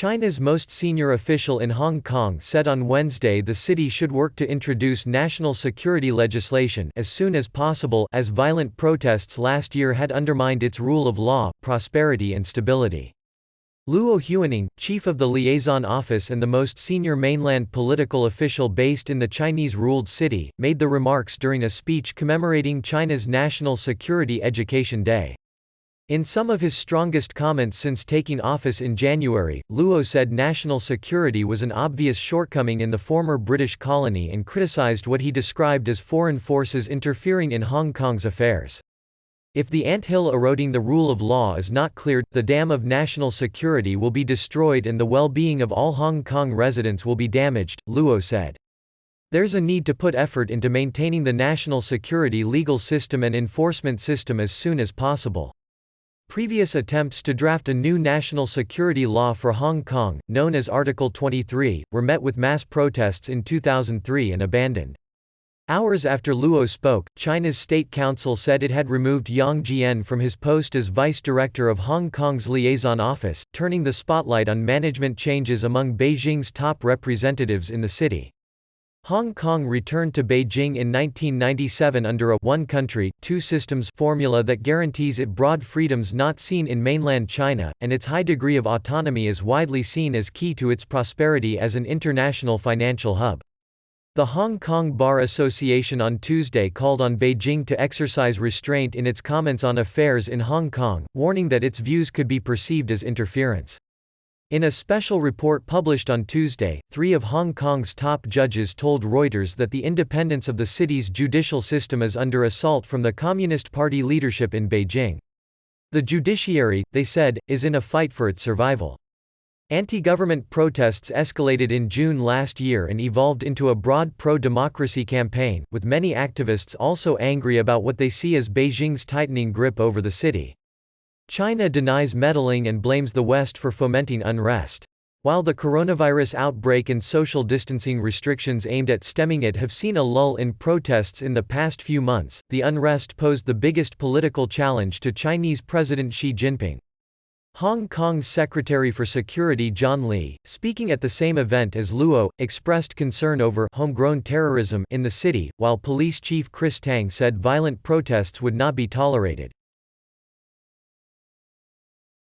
China's most senior official in Hong Kong said on Wednesday the city should work to introduce national security legislation as soon as possible, as violent protests last year had undermined its rule of law, prosperity and stability. Luo Huining, chief of the liaison office and the most senior mainland political official based in the Chinese-ruled city, made the remarks during a speech commemorating China's National Security Education Day. In some of his strongest comments since taking office in January, Luo said national security was an obvious shortcoming in the former British colony and criticized what he described as foreign forces interfering in Hong Kong's affairs. If the anthill eroding the rule of law is not cleared, the dam of national security will be destroyed and the well-being of all Hong Kong residents will be damaged, Luo said. There's a need to put effort into maintaining the national security legal system and enforcement system as soon as possible. Previous attempts to draft a new national security law for Hong Kong, known as Article 23, were met with mass protests in 2003 and abandoned. Hours after Luo spoke, China's State Council said it had removed Yang Jian from his post as vice director of Hong Kong's liaison office, turning the spotlight on management changes among Beijing's top representatives in the city. Hong Kong returned to Beijing in 1997 under a one country, two systems formula that guarantees it broad freedoms not seen in mainland China, and its high degree of autonomy is widely seen as key to its prosperity as an international financial hub. The Hong Kong Bar Association on Tuesday called on Beijing to exercise restraint in its comments on affairs in Hong Kong, warning that its views could be perceived as interference. In a special report published on Tuesday, 3 of Hong Kong's top judges told Reuters that the independence of the city's judicial system is under assault from the Communist Party leadership in Beijing. The judiciary, they said, is in a fight for its survival. Anti-government protests escalated in June last year and evolved into a broad pro-democracy campaign, with many activists also angry about what they see as Beijing's tightening grip over the city. China denies meddling and blames the West for fomenting unrest. While the coronavirus outbreak and social distancing restrictions aimed at stemming it have seen a lull in protests in the past few months, the unrest posed the biggest political challenge to Chinese President Xi Jinping. Hong Kong's Secretary for Security John Lee, speaking at the same event as Luo, expressed concern over homegrown terrorism in the city, while Police Chief Chris Tang said violent protests would not be tolerated.